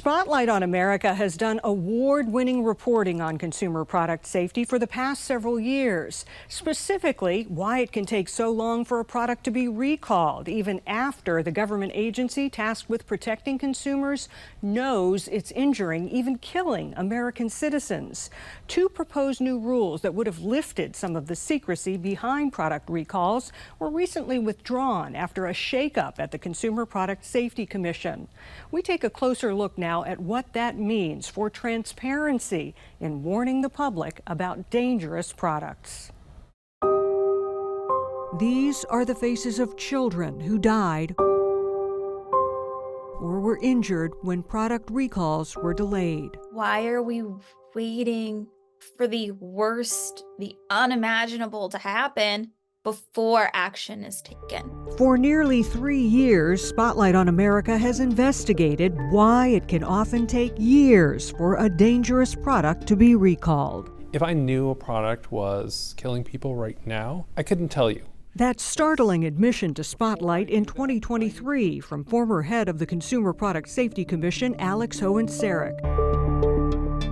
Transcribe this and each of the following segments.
Spotlight on America has done award-winning reporting on consumer product safety for the past several years. Specifically, why it can take so long for a product to be recalled, even after the government agency tasked with protecting consumers knows it's injuring, even killing American citizens. Two proposed new rules that would have lifted some of the secrecy behind product recalls were recently withdrawn after a shakeup at the Consumer Product Safety Commission. We take a closer look now at what that means for transparency in warning the public about dangerous products. These are the faces of children who died or were injured when product recalls were delayed. Why are we waiting for the worst, the unimaginable to happen before action is taken? For nearly 3 years, Spotlight on America has investigated why it can often take years for a dangerous product to be recalled. If I knew a product was killing people right now, I couldn't tell you. That startling admission to Spotlight in 2023 from former head of the Consumer Product Safety Commission, Alex Hohen-Sarek.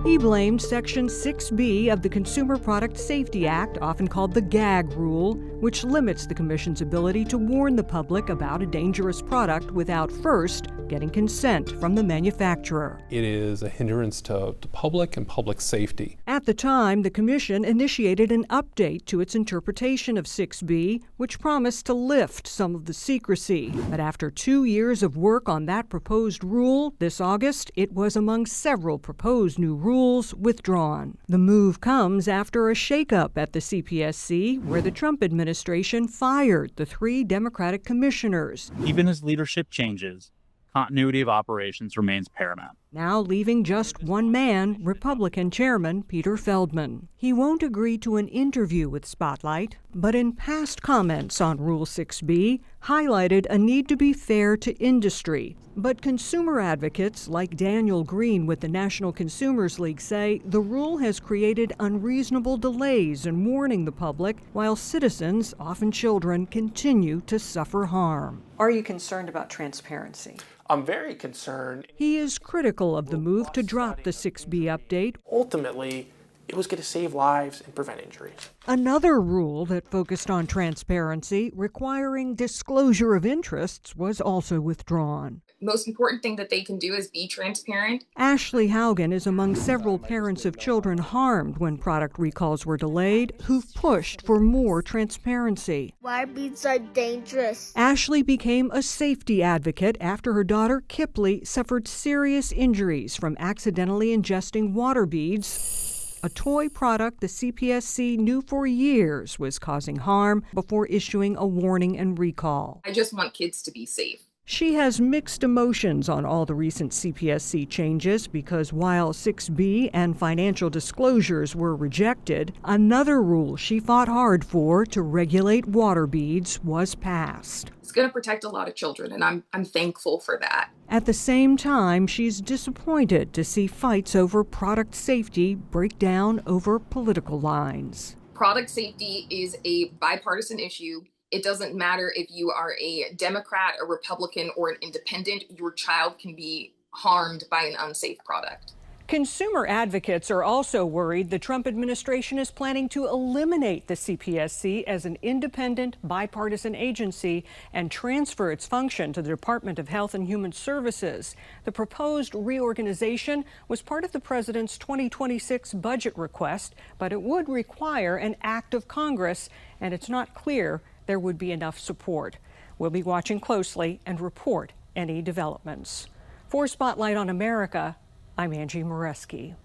He blamed Section 6B of the Consumer Product Safety Act, often called the gag rule, which limits the Commission's ability to warn the public about a dangerous product without first getting consent from the manufacturer. It is a hindrance to public and public safety. At the time, the Commission initiated an update to its interpretation of 6B, which promised to lift some of the secrecy. But after 2 years of work on that proposed rule, this August, it was among several proposed new rules withdrawn. The move comes after a shakeup at the CPSC, where the Trump administration fired the 3 Democratic commissioners. Even as leadership changes, continuity of operations remains paramount. Now leaving just one man, Republican Chairman Peter Feldman. He won't agree to an interview with Spotlight, but in past comments on Rule 6B, highlighted a need to be fair to industry. But consumer advocates like Daniel Green with the National Consumers League say the rule has created unreasonable delays in warning the public, while citizens, often children, continue to suffer harm. Are you concerned about transparency? I'm very concerned. He is critical of the move to drop the 6B update. Ultimately, it was going to save lives and prevent injuries. Another rule that focused on transparency, requiring disclosure of interests, was also withdrawn. Most important thing that they can do is be transparent. Ashley Haugen is among several parents of children harmed when product recalls were delayed who've pushed for more transparency. Wire beads are dangerous. Ashley became a safety advocate after her daughter Kipley suffered serious injuries from accidentally ingesting water beads, a toy product the CPSC knew for years was causing harm before issuing a warning and recall. I just want kids to be safe. She has mixed emotions on all the recent CPSC changes because while 6B and financial disclosures were rejected, another rule she fought hard for to regulate water beads was passed. It's going to protect a lot of children, and I'm thankful for that. At the same time, she's disappointed to see fights over product safety break down over political lines. Product safety is a bipartisan issue. It doesn't matter if you are a Democrat, a Republican, or an independent, your child can be harmed by an unsafe product. Consumer advocates are also worried the Trump administration is planning to eliminate the CPSC as an independent, bipartisan agency and transfer its function to the Department of Health and Human Services. The proposed reorganization was part of the president's 2026 budget request, but it would require an act of Congress, and it's not clear there would be enough support. We'll be watching closely and report any developments. For Spotlight on America, I'm Angie Moreschi.